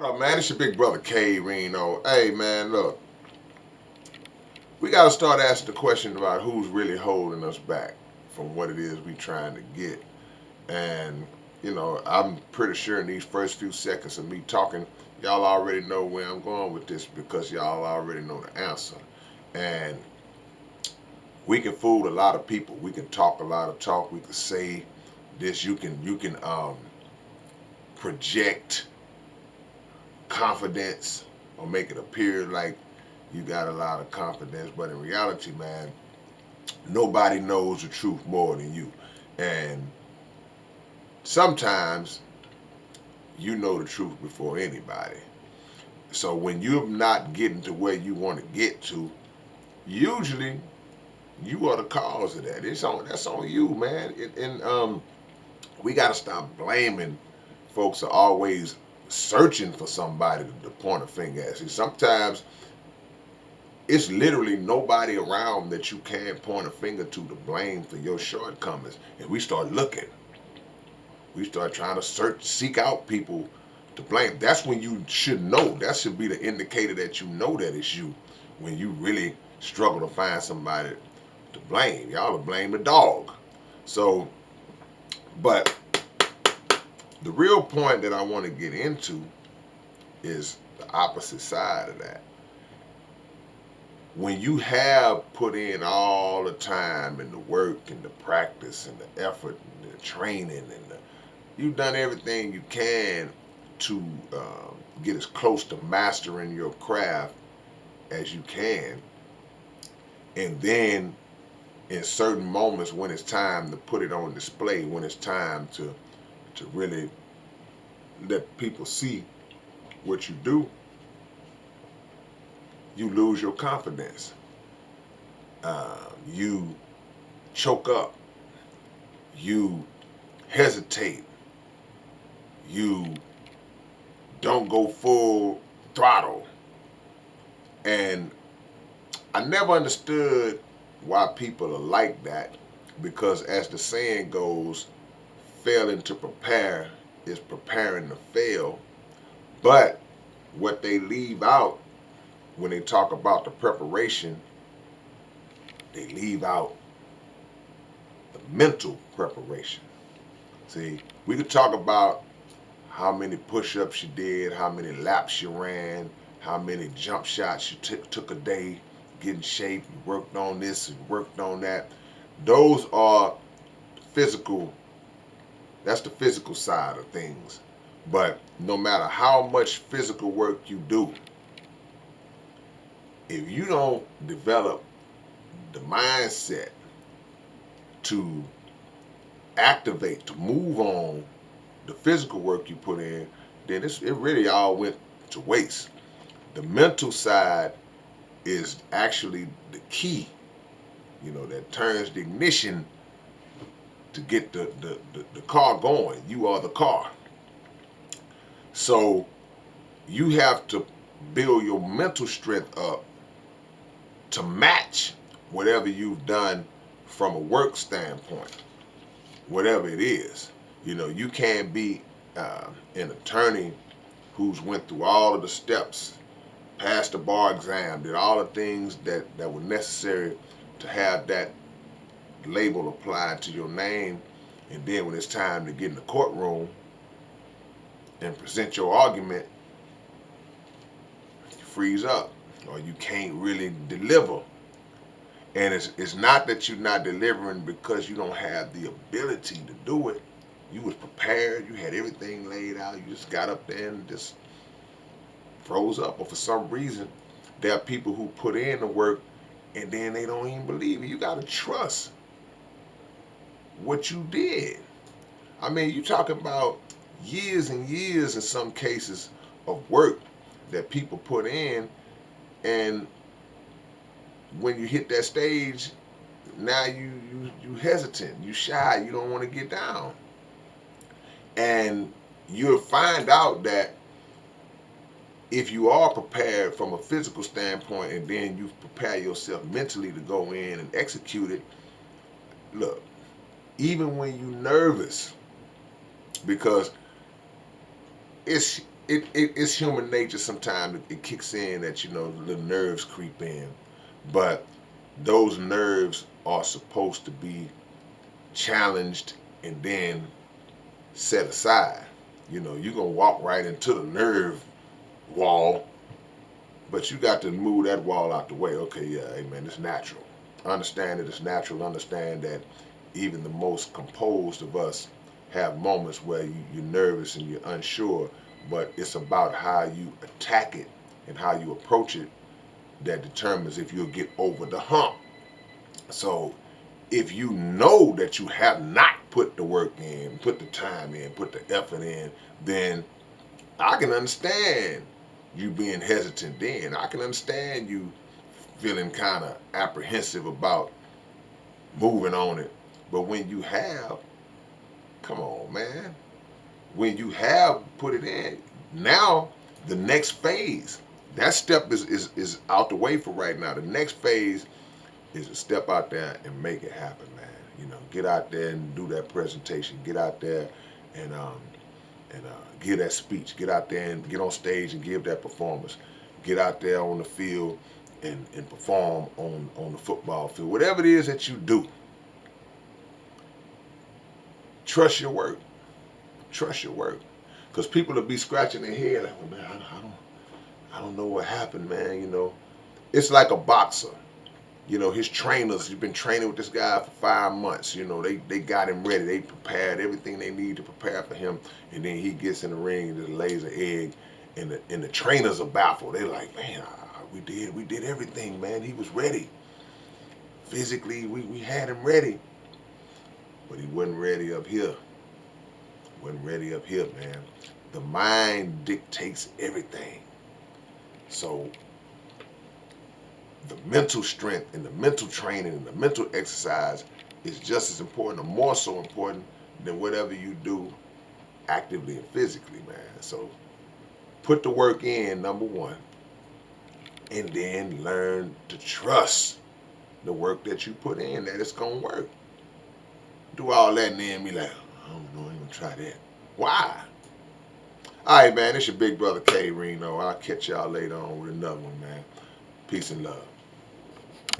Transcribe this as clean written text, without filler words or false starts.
What up, man? It's your big brother K-Rino. Hey, man, look, we got to start asking the question about who's really holding us back from what it is we trying to get. And, I'm pretty sure in these first few seconds of me talking, y'all already know where I'm going with this because y'all already know the answer. And we can fool a lot of people. We can talk a lot of talk. We can say this. You can project confidence or make it appear like you got a lot of confidence, but in reality, man, nobody knows the truth more than you. And sometimes you know the truth before anybody. So when you're not getting to where you want to get to, usually you are the cause of that. That's on you, man. And we got to stop blaming folks are always searching for somebody to point a finger at. See, sometimes it's literally nobody around that you can point a finger to blame for your shortcomings. And we start looking. We start trying to seek out people to blame. That's when you should know. That should be the indicator that you know that it's you. When you really struggle to find somebody to blame. Y'all will blame the dog. So, but the real point that I want to get into is the opposite side of that. When you have put in all the time and the work and the practice and the effort and the training and you've done everything you can to get as close to mastering your craft as you can, and then in certain moments when it's time to put it on display, when it's time to really let people see what you do, you lose your confidence. You choke up. You hesitate. You don't go full throttle. And I never understood why people are like that because, as the saying goes, failing to prepare is preparing to fail. But what they leave out when they talk about the preparation, they leave out the mental preparation. See, we could talk about how many push-ups you did, how many laps you ran, how many jump shots you took a day, get in shape, you worked on this, you worked on that. Those are physical, that's the physical side of things. But no matter how much physical work you do, if you don't develop the mindset to activate, to move on the physical work you put in, then it really all went to waste. The mental side is actually the key, that turns the ignition to get the car going. You are the car. So you have to build your mental strength up to match whatever you've done from a work standpoint, whatever it is. You can't be an attorney who's went through all of the steps, passed the bar exam, did all the things that were necessary to have that label applied to your name, and then when it's time to get in the courtroom and present your argument, you freeze up or you can't really deliver. And it's not that you're not delivering because you don't have the ability to do it. You was prepared, you had everything laid out, you just got up there and just froze up. Or for some reason, there are people who put in the work and then they don't even believe it. You got to trust what you did. I mean, you talking about years and years in some cases of work that people put in, and when you hit that stage, now you hesitant, you shy, you don't want to get down. And you'll find out that if you are prepared from a physical standpoint and then you prepare yourself mentally to go in and execute it, look, even when you're nervous, because it's it's human nature. Sometimes it kicks in that the nerves creep in, but those nerves are supposed to be challenged and then set aside. You're gonna walk right into the nerve wall, but you got to move that wall out the way. Okay, yeah, hey man, it's natural. Understand that it's natural. Understand that even the most composed of us have moments where you're nervous and you're unsure, but it's about how you attack it and how you approach it that determines if you'll get over the hump. So if you know that you have not put the work in, put the time in, put the effort in, then I can understand you being hesitant then. I can understand you feeling kind of apprehensive about moving on it. But when you have, come on, man. When you have put it in, now the next phase, that step is out the way for right now. The next phase is to step out there and make it happen, man. Get out there and do that presentation. Get out there and give that speech. Get out there and get on stage and give that performance. Get out there on the field and perform on the football field. Whatever it is that you do, trust your work. Trust your work. Because people will be scratching their head like, oh, man, I don't know what happened, man. It's like a boxer. His trainers, he's been training with this guy for 5 months. They got him ready. They prepared everything they need to prepare for him. And then he gets in the ring and just lays an egg. And the trainers are baffled. They're like, man, we did everything, man. He was ready. Physically, we had him ready. But he wasn't ready up here. Wasn't ready up here, man. The mind dictates everything. So the mental strength and the mental training and the mental exercise is just as important or more so important than whatever you do actively and physically, man. So put the work in, number one, and then learn to trust the work that you put in, that it's going to work. Do all that and then be like, I don't know, I'm going to try that. Why? All right, man, it's your big brother K-Rino. I'll catch y'all later on with another one, man. Peace and love.